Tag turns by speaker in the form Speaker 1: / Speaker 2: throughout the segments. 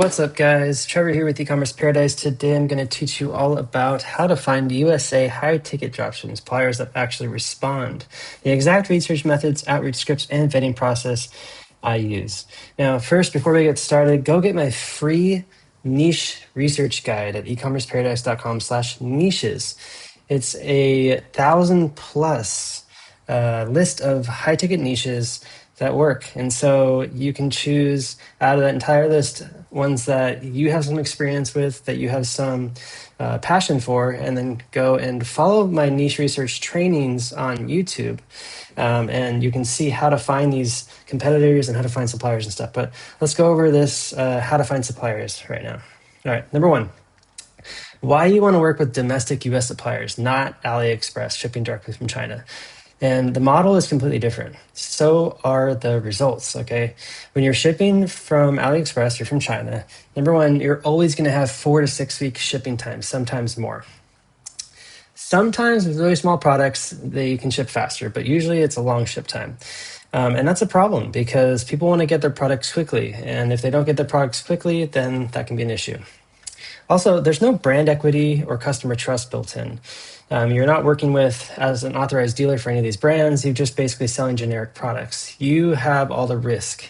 Speaker 1: What's up, guys? Trevor here with Ecommerce Paradise. Today I'm going to teach you all about how to find USA high-ticket dropshipping suppliers that actually respond, the exact research methods, outreach scripts, and vetting process I use. Now, first, before we get started, go get my free niche research guide at ecommerceparadise.com/niches. It's a 1,000+ list of high-ticket niches that work. And so you can choose out of that entire list ones that you have some experience with, that you have some passion for, and then go and follow my niche research trainings on YouTube. And you can see how to find these competitors and how to find suppliers and stuff. But let's go over this, how to find suppliers right now. All right, number one, why you want to work with domestic US suppliers, not AliExpress shipping directly from China. And the model is completely different. So are the results, okay? When you're shipping from AliExpress or from China, number one, you're always gonna have 4 to 6 week shipping times, sometimes more. Sometimes with really small products, they can ship faster, but usually it's a long ship time. And that's a problem because people wanna get their products quickly. And if they don't get their products quickly, then that can be an issue. Also, there's no brand equity or customer trust built in. You're not working with as an authorized dealer for any of these brands. You're just basically selling generic products. You have all the risk.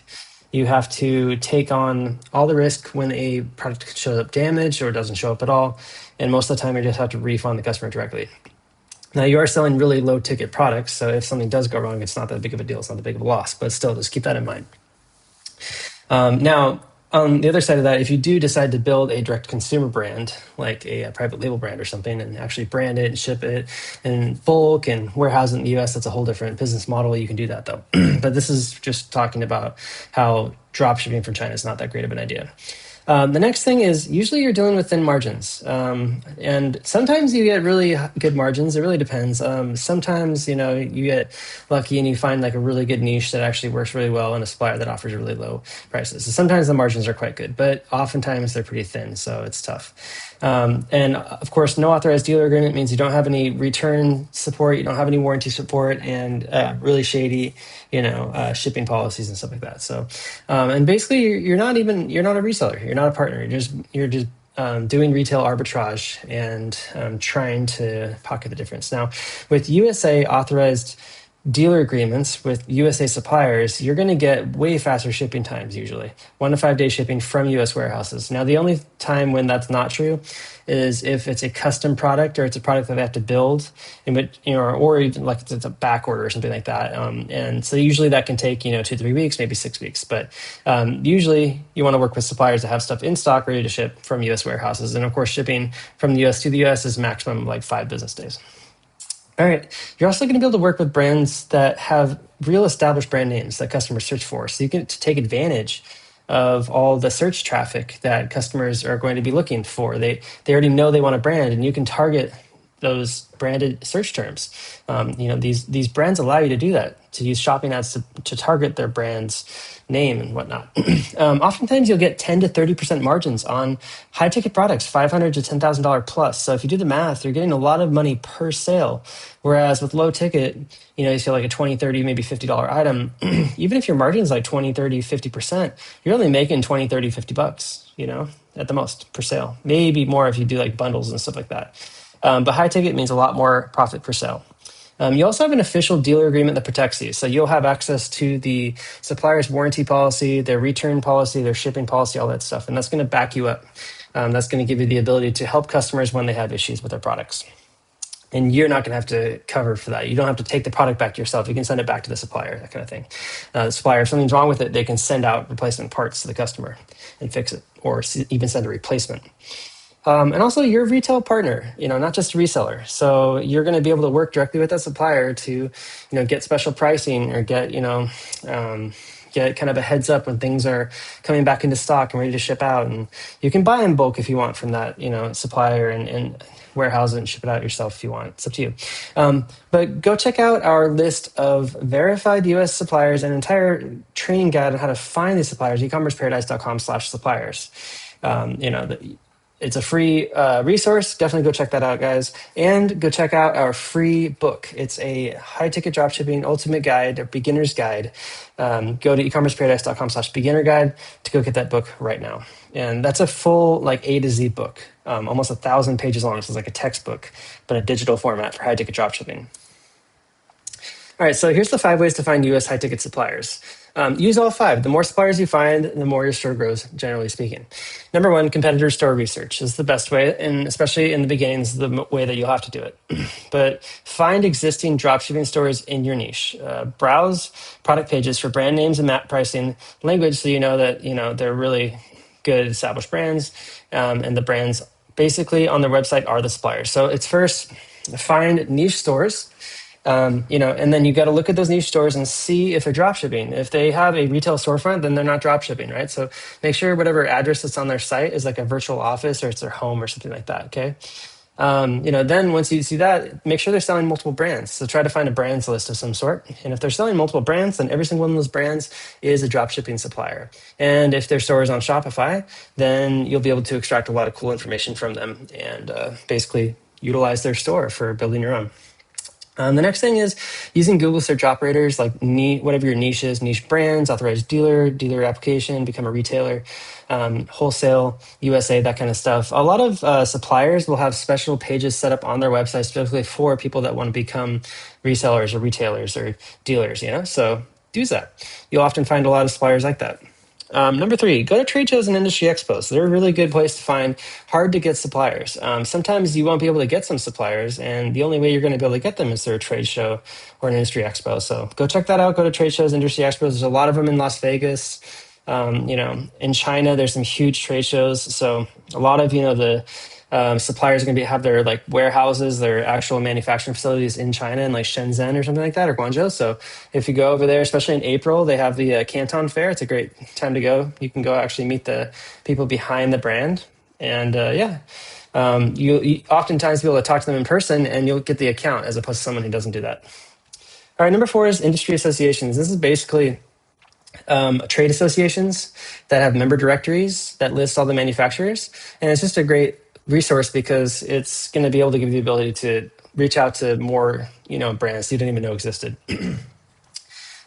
Speaker 1: You have to take on all the risk when a product shows up damaged or doesn't show up at all. And most of the time, you just have to refund the customer directly. Now, you are selling really low ticket products. So if something does go wrong, it's not that big of a deal. It's not that big of a loss. But still, just keep that in mind. Now, on the other side of that, if you do decide to build a direct consumer brand, like a private label brand or something, and actually brand it and ship it in bulk and warehouse it in the US, that's a whole different business model. You can do that though. But this is just talking about how drop shipping from China is not that great of an idea. The next thing is usually you're dealing with thin margins. And sometimes you get really good margins. It really depends. Sometimes, you get lucky and you find like a really good niche that actually works really well and a supplier that offers really low prices. So sometimes the margins are quite good, but oftentimes they're pretty thin. So it's tough. And of course, no authorized dealer agreement means you don't have any return support, you don't have any warranty support, and really shady, shipping policies and stuff like that. So, and basically, you're not a reseller, you're not a partner. You're just doing retail arbitrage and trying to pocket the difference. Now, with USA authorized dealer agreements with USA suppliers, you're going to get way faster shipping times, usually 1 to 5 day shipping from US warehouses. Now, the only time when that's not true is if it's a custom product or it's a product that they have to build, or even like it's a back order or something like that. And so usually that can take 2 to 3 weeks, maybe 6 weeks. But usually you want to work with suppliers that have stuff in stock ready to ship from US warehouses. And of course, shipping from the US to the US is maximum like 5 business days. All right, you're also going to be able to work with brands that have real established brand names that customers search for. So you get to take advantage of all the search traffic that customers are going to be looking for. They already know they want a brand, and you can target those branded search terms. These brands allow you to do that, to use shopping ads to target their brand's name and whatnot. Oftentimes you'll get 10 to 30% margins on high ticket products, $500 to $10,000 plus. So if you do the math, you're getting a lot of money per sale. Whereas with low ticket, you feel like a 20, 30, maybe $50 item, even if your margin is like 20, 30, 50%, you're only making 20, 30, $50, at the most per sale. Maybe more if you do like bundles and stuff like that. But high ticket means a lot more profit per sale. You also have an official dealer agreement that protects you. So you'll have access to the supplier's warranty policy, their return policy, their shipping policy, all that stuff. And that's going to back you up. That's going to give you the ability to help customers when they have issues with their products. And you're not going to have to cover for that. You don't have to take the product back to yourself. You can send it back to the supplier, that kind of thing. The supplier, if something's wrong with it, they can send out replacement parts to the customer and fix it, or even send a replacement. And also you're a retail partner, not just a reseller. So you're going to be able to work directly with that supplier to, get special pricing or get kind of a heads up when things are coming back into stock and ready to ship out. And you can buy in bulk if you want from that, supplier and warehouse it and ship it out yourself if you want. It's up to you. But go check out our list of verified US suppliers and entire training guide on how to find these suppliers, ecommerceparadise.com/suppliers. it's a free resource. Definitely go check that out, guys. And go check out our free book. It's a high-ticket dropshipping ultimate guide, a beginner's guide. Go to ecommerceparadise.com/beginner guide to go get that book right now. And that's a full like A to Z book, almost 1,000 pages long. So it's like a textbook, but a digital format for high-ticket dropshipping. All right, so here's the 5 ways to find US high-ticket suppliers. Use all 5. The more suppliers you find, the more your store grows, generally speaking. Number 1, competitor store research is the best way, and especially in the beginning, is the way that you'll have to do it. But find existing dropshipping stores in your niche. Browse product pages for brand names and map pricing language, so you know that they're really good established brands, and the brands basically on their website are the suppliers. So it's first find niche stores. And then you got to look at those niche stores and see if they're drop shipping. If they have a retail storefront, then they're not drop shipping, right? So make sure whatever address that's on their site is like a virtual office or it's their home or something like that. Okay. Then once you see that, make sure they're selling multiple brands. So try to find a brands list of some sort. And if they're selling multiple brands, then every single one of those brands is a drop shipping supplier. And if their store is on Shopify, then you'll be able to extract a lot of cool information from them and basically utilize their store for building your own. The next thing is using Google search operators like whatever your niche is, niche brands, authorized dealer application, become a retailer, wholesale, USA, that kind of stuff. A lot of suppliers will have special pages set up on their website specifically for people that want to become resellers or retailers or dealers, so use that. You'll often find a lot of suppliers like that. Number 3, go to trade shows and industry expos. They're a really good place to find hard to get suppliers. Sometimes you won't be able to get some suppliers, and the only way you're going to be able to get them is through a trade show or an industry expo. So go check that out. Go to trade shows, industry expos. There's a lot of them in Las Vegas. In China, there's some huge trade shows. So a lot of, the suppliers are going to have their like warehouses, their actual manufacturing facilities in China in like Shenzhen or something like that, or Guangzhou. So if you go over there, especially in April, they have the Canton Fair. It's a great time to go. You can go actually meet the people behind the brand. And you oftentimes be able to talk to them in person and you'll get the account as opposed to someone who doesn't do that. All right, number 4 is industry associations. This is basically trade associations that have member directories that list all the manufacturers. And it's just a great resource because it's going to be able to give you the ability to reach out to more, brands you didn't even know existed.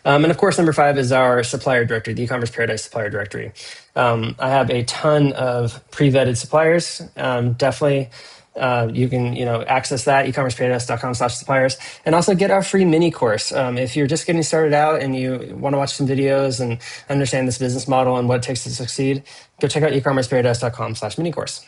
Speaker 1: And of course, number 5 is our supplier directory, the Ecommerce Paradise supplier directory. I have a ton of pre-vetted suppliers. Definitely, you can access that, ecommerceparadise.com/suppliers, and also get our free mini course. If you're just getting started out and you want to watch some videos and understand this business model and what it takes to succeed, go check out ecommerceparadise.com/mini course.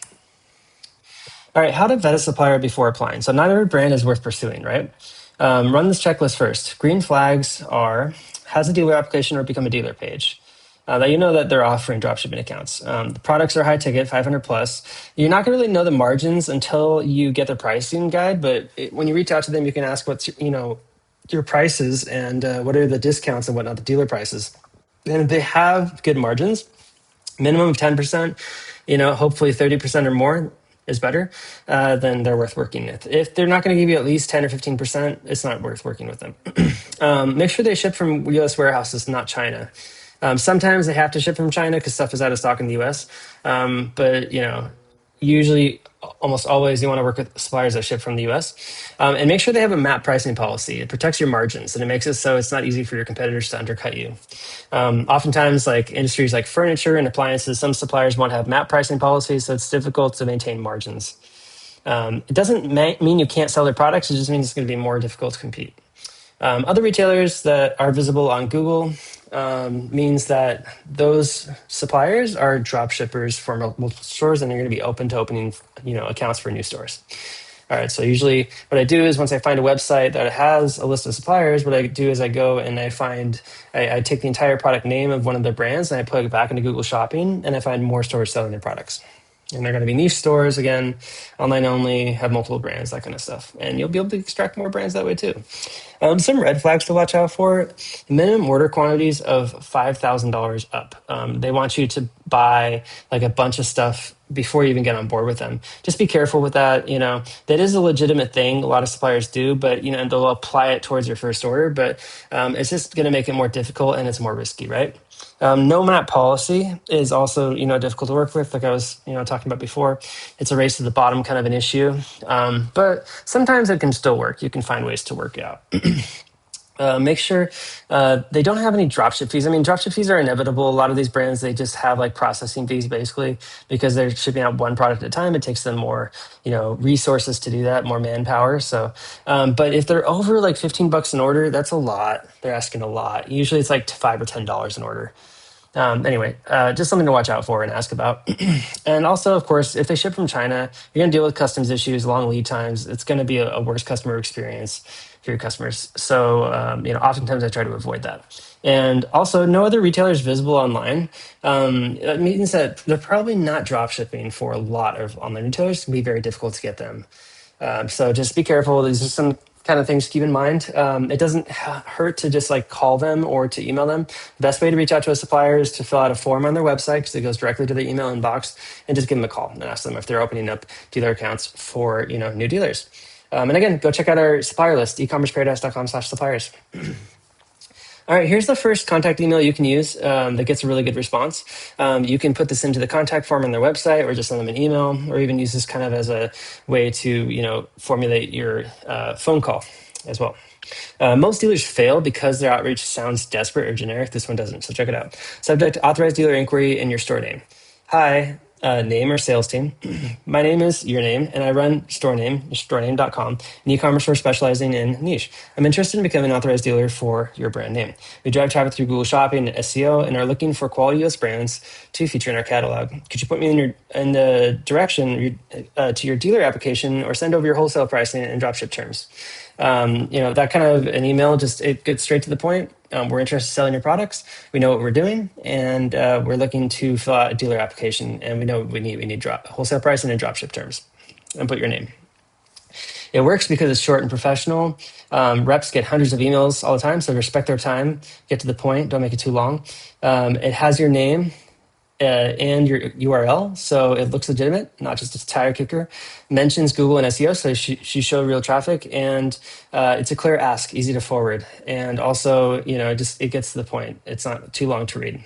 Speaker 1: All right, how to vet a supplier before applying. So not every brand is worth pursuing, right? Run this checklist first. Green flags are, has a dealer application or become a dealer page. That you know that they're offering dropshipping accounts. The products are high ticket, 500 plus. You're not gonna really know the margins until you get the pricing guide, but when you reach out to them, you can ask what's, your prices and what are the discounts and whatnot, the dealer prices. And if they have good margins, minimum of 10%, hopefully 30% or more, is better, then they're worth working with. If they're not going to give you at least 10 or 15%, it's not worth working with them. Make sure they ship from US warehouses, not China. Sometimes they have to ship from China because stuff is out of stock in the US. But usually, almost always, you want to work with suppliers that ship from the US. And make sure they have a MAP pricing policy. It protects your margins and it makes it so it's not easy for your competitors to undercut you. Oftentimes, like industries like furniture and appliances, some suppliers won't have MAP pricing policies, so it's difficult to maintain margins. It doesn't mean you can't sell their products, it just means it's going to be more difficult to compete. Other retailers that are visible on Google means that those suppliers are drop shippers for multiple stores and they're going to be open to opening accounts for new stores. All right, so usually what I do is once I find a website that has a list of suppliers, what I do is I go and I take the entire product name of one of their brands and I plug it back into Google Shopping and I find more stores selling their products. And they're going to be niche stores, again, online only, have multiple brands, that kind of stuff. And you'll be able to extract more brands that way too. Some red flags to watch out for: minimum order quantities of $5,000 up. They want you to buy like a bunch of stuff before you even get on board with them. Just be careful with that. That is a legitimate thing. A lot of suppliers do, but they'll apply it towards your first order. But it's just going to make it more difficult and it's more risky, right? No map policy is also, difficult to work with. Like I was, talking about before, it's a race to the bottom kind of an issue. But sometimes it can still work. You can find ways to work it out. Make sure they don't have any dropship fees. I mean, dropship fees are inevitable. A lot of these brands, they just have like processing fees basically because they're shipping out one product at a time. It takes them more, resources to do that, more manpower. So, but if they're over like $15 an order, that's a lot. They're asking a lot. Usually it's like $5 or $10 an order. Anyway, just something to watch out for and ask about. And also, of course, if they ship from China, you're going to deal with customs issues, long lead times. It's going to be a worse customer experience for your customers. So, oftentimes I try to avoid that. And also, no other retailers visible online. That means that they're probably not drop shipping for a lot of online retailers. It can be very difficult to get them. So just be careful. These are some kind of things to keep in mind. It doesn't hurt to just like call them or to email them. The best way to reach out to a supplier is to fill out a form on their website because it goes directly to the email inbox, and just give them a call and ask them if they're opening up dealer accounts for new dealers. And again, go check out our supplier list, ecommerceparadise.com/suppliers. All right, here's the first contact email you can use that gets a really good response. You can put this into the contact form on their website or just send them an email, or even use this kind of as a way to, formulate your phone call as well. Most dealers fail because their outreach sounds desperate or generic. This one doesn't, so check it out. Subject, authorized dealer inquiry in your store name. Hi, name or sales team. My name is your name, and I run store name, storename.com, an e-commerce store specializing in niche. I'm interested in becoming an authorized dealer for your brand name. We drive traffic through Google Shopping and SEO and are looking for quality US brands to feature in our catalog. Could you put me in the direction to your dealer application or send over your wholesale pricing and dropship terms? That kind of an email, just it gets straight to the point. We're interested in selling your products. We know what we're doing, and we're looking to fill out a dealer application, and we know what we need. We need wholesale pricing and dropship terms, and put your name. It works because it's short and professional. Reps get hundreds of emails all the time, so respect their time. Get to the point. Don't make it too long. It has your name and your URL, so it looks legitimate, not just a tire kicker. Mentions Google and SEO, so she showed real traffic, and it's a clear ask, easy to forward, and also it gets to the point. It's not too long to read.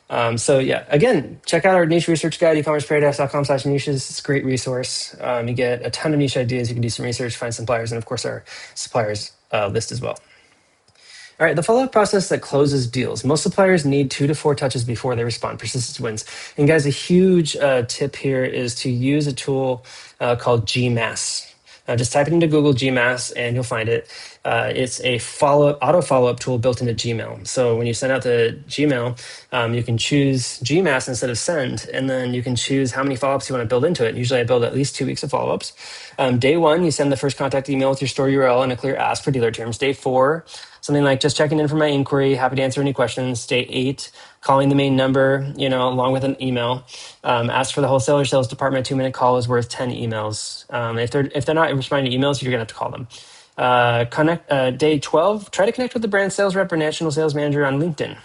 Speaker 1: Again, check out our niche research guide, ecommerceparadise.com/niches. It's a great resource. You get a ton of niche ideas. You can do some research, find some suppliers, and of course our suppliers list as well. All right, the follow-up process that closes deals. Most suppliers need 2 to 4 touches before they respond. Persistence wins. And guys, a huge tip here is to use a tool called GMass. Just type it into Google GMass and you'll find it. It's a auto follow-up tool built into Gmail. So when you send out the Gmail, you can choose GMass instead of send, and then you can choose how many follow-ups you want to build into it. Usually I build at least 2 weeks of follow-ups. Day 1, you send the first contact email with your store URL and a clear ask for dealer terms. Day 4, something like just checking in for my inquiry, happy to answer any questions. Day 8, calling the main number, along with an email. Ask for the wholesaler sales department. A 2-minute call is worth 10 emails. If they're not responding to emails, you're gonna have to call them. Day 12, try to connect with the brand sales rep or national sales manager on LinkedIn.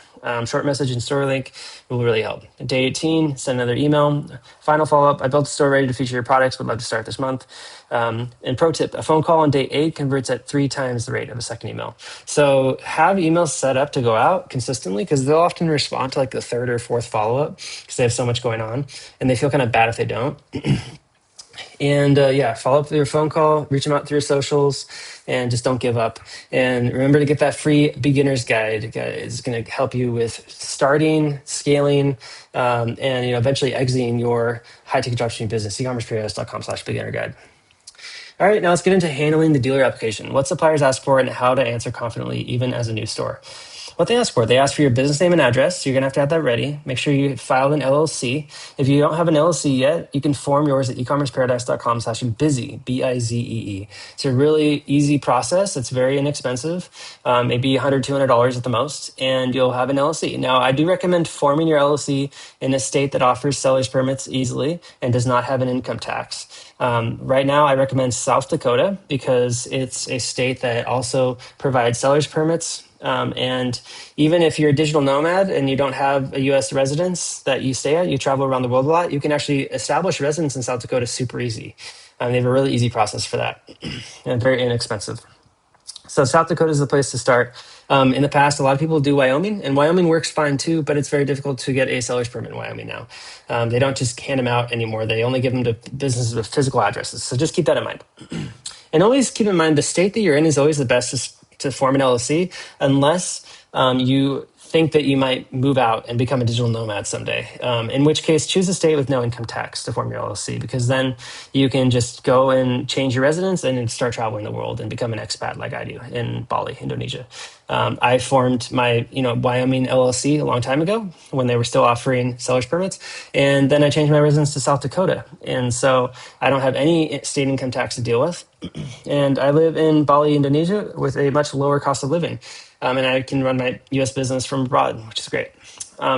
Speaker 1: Short message and store link will really help. Day 18, send another email. Final follow-up, I built a store ready to feature your products, would love to start this month. And pro tip, a phone call on day 8 converts at 3 times the rate of a second email. So have emails set up to go out consistently, because they'll often respond to like the 3rd or 4th follow-up because they have so much going on, and they feel kind of bad if they don't. And follow up with your phone call, reach them out through your socials, and just don't give up. And remember to get that free beginner's guide. It's going to help you with starting, scaling, and eventually exiting your high-ticket dropshipping business. ecommerceparadise.com/beginner guide. All right, now let's get into handling the dealer application. What suppliers ask for and how to answer confidently, even as a new store. What they ask for, they ask for your business name and address. So you're gonna have to have that ready. Make sure you filed an LLC. If you don't have an LLC yet, you can form yours at ecommerceparadise.com/busy, B-I-Z-E-E. It's a really easy process. It's very inexpensive, maybe $100, $200 at the most, and you'll have an LLC. Now, I do recommend forming your LLC in a state that offers seller's permits easily and does not have an income tax. Right now, I recommend South Dakota because it's a state that also provides seller's permits. And even if you're a digital nomad and you don't have a U.S. residence that you stay at, you travel around the world a lot, you can actually establish residence in South Dakota super easy. They have a really easy process for that and very inexpensive. So South Dakota is the place to start. In the past, a lot of people do Wyoming, and Wyoming works fine too, but it's very difficult to get a seller's permit in Wyoming now. They don't just hand them out anymore. They only give them to businesses with physical addresses. So just keep that in mind. And always keep in mind the state that you're in is always the best to form an LLC, unless you think that you might move out and become a digital nomad someday. In which case, choose a state with no income tax to form your LLC, because then you can just go and change your residence and start traveling the world and become an expat like I do in Bali, Indonesia. I formed my Wyoming LLC a long time ago when they were still offering seller's permits, and then I changed my residence to South Dakota, and so I don't have any state income tax to deal with, and I live in Bali, Indonesia, with a much lower cost of living, and I can run my U.S. business from abroad, which is great.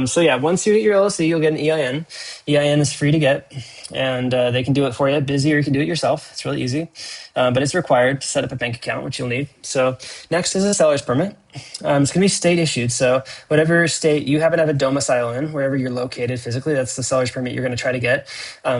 Speaker 1: So yeah, once you get your LLC, you'll get an EIN. EIN is free to get, and they can do it for you. Busy, or you can do it yourself. It's really easy, but it's required to set up a bank account, which you'll need. So next is a seller's permit. It's going to be state issued. So whatever state you happen to have a domicile in, wherever you're located physically, that's the seller's permit you're going to try to get.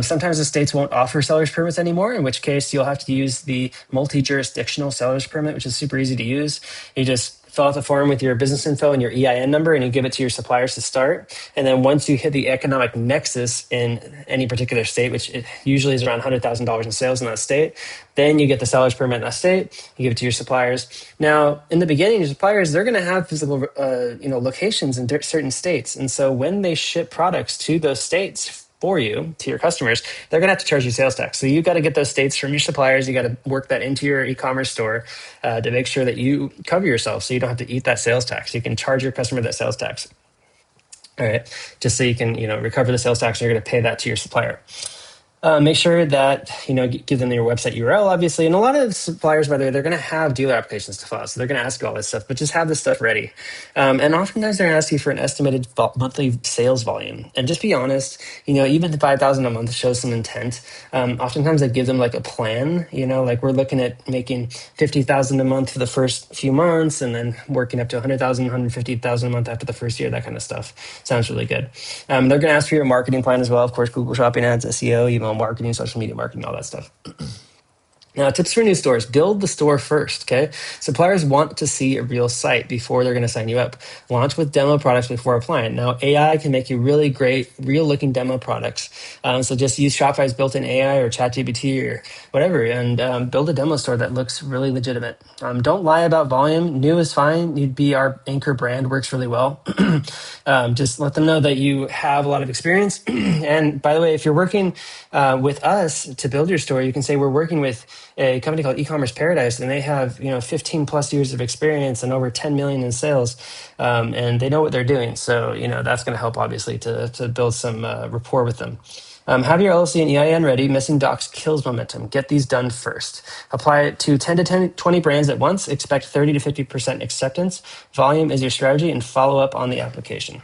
Speaker 1: Sometimes the states won't offer seller's permits anymore, in which case you'll have to use the multi-jurisdictional seller's permit, which is super easy to use. You just fill out the form with your business info and your EIN number, and you give it to your suppliers to start. And then once you hit the economic nexus in any particular state, which it usually is around $100,000 in sales in that state, then you get the seller's permit in that state. You give it to your suppliers. Now, in the beginning, your suppliers, they're going to have physical locations in certain states. And so when they ship products to those states for you, to your customers, they're going to have to charge you sales tax. So you've got to get those states from your suppliers. You got to work that into your e-commerce store to make sure that you cover yourself so you don't have to eat that sales tax. You can charge your customer that sales tax. All right, just so you can recover the sales tax, and you're going to pay that to your supplier. Make sure that, give them your website URL, obviously. And a lot of suppliers, by the way, they're going to have dealer applications to fill out. So they're going to ask you all this stuff, but just have this stuff ready. And oftentimes they're going to ask you for an estimated monthly sales volume. And just be honest, even the 5,000 a month shows some intent. Oftentimes I give them like a plan, like we're looking at making 50,000 a month for the first few months, and then working up to 100,000, 150,000 a month after the first year, that kind of stuff. Sounds really good. They're going to ask for your marketing plan as well. Of course, Google Shopping ads, SEO, email marketing, social media marketing, all that stuff. Now, tips for new stores: build the store first, okay? Suppliers want to see a real site before they're going to sign you up. Launch with demo products before applying. Now, AI can make you really great, real-looking demo products. So just use Shopify's built-in AI or ChatGPT or whatever, and build a demo store that looks really legitimate. Don't lie about volume. New is fine. You'd be our anchor brand, works really well. Just let them know that you have a lot of experience. And by the way, if you're working with us to build your store, you can say we're working with a company called Ecommerce Paradise, and they have 15 plus years of experience and over 10 million in sales, and they know what they're doing. So that's going to help, obviously, to build some rapport with them. Have your LLC and EIN ready. Missing docs kills momentum. Get these done first. Apply it to 10 to 20 brands at once. Expect 30 to 50% acceptance. Volume is your strategy, and follow up on the application.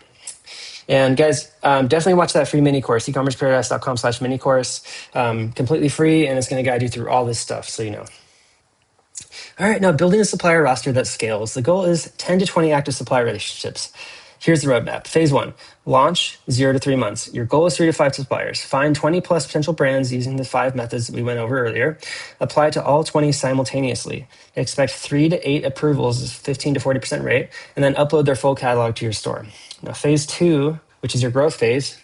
Speaker 1: And guys, definitely watch that free mini course, ecommerceparadise.com/mini course, completely free, and it's going to guide you through all this stuff, so you know. All right, now building a supplier roster that scales. The goal is 10 to 20 active supplier relationships. Here's the roadmap. Phase 1, launch 0 to 3 months. Your goal is 3 to 5 suppliers. Find 20 plus potential brands using the 5 methods that we went over earlier. Apply to all 20 simultaneously. Expect 3 to 8 approvals, 15 to 40% rate, and then upload their full catalog to your store. Now, phase 2, which is your growth phase,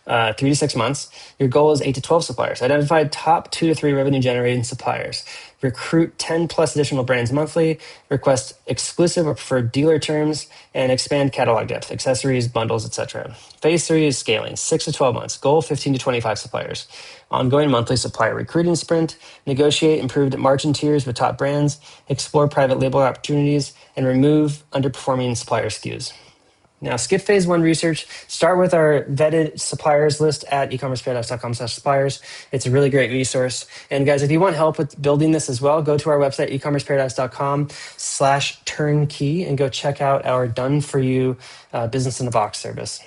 Speaker 1: 3 to 6 months. Your goal is 8 to 12 suppliers. Identify top 2 to 3 revenue generating suppliers. Recruit 10 plus additional brands monthly. Request exclusive or preferred dealer terms, and expand catalog depth, accessories, bundles, etc. Phase 3 is scaling, 6 to 12 months. Goal 15 to 25 suppliers. Ongoing monthly supplier recruiting sprint. Negotiate improved margin tiers with top brands. Explore private label opportunities, and remove underperforming supplier SKUs. Now, skip phase 1 research. Start with our vetted suppliers list at ecommerceparadise.com/suppliers. It's a really great resource. And guys, if you want help with building this as well, go to our website, ecommerceparadise.com/turnkey, and go check out our done for you business in a box service.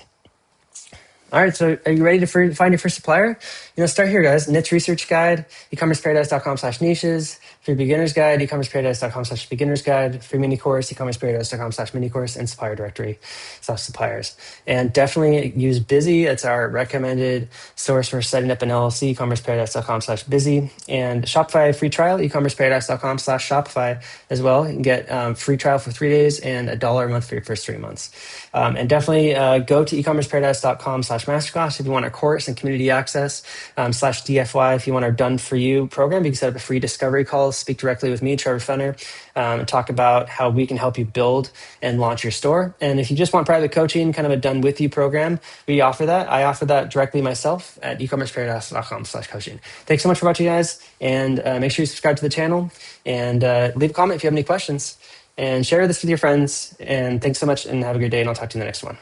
Speaker 1: All right, so are you ready to find your first supplier? Start here, guys. Niche research guide, ecommerceparadise.com/niches. Free beginner's guide, ecommerceparadise.com/beginner's guide. Free mini course, ecommerceparadise.com/mini course, and supplier directory/suppliers. And definitely use Busy. It's our recommended source for setting up an LLC, ecommerceparadise.com/busy. And Shopify free trial, ecommerceparadise.com/Shopify as well. You can get free trial for 3 days and $1 a month for your first 3 months. And definitely go to ecommerceparadise.com/masterclass if you want a course and community access /DFY. If you want our done for you program, you can set up a free discovery call, speak directly with me, Trevor Fenner, and talk about how we can help you build and launch your store. And if you just want private coaching, kind of a done with you program, we offer that. I offer that directly myself at ecommerceparadise.com/coaching. Thanks so much for watching, guys. And make sure you subscribe to the channel and leave a comment if you have any questions. And share this with your friends. And thanks so much and have a great day. And I'll talk to you in the next one.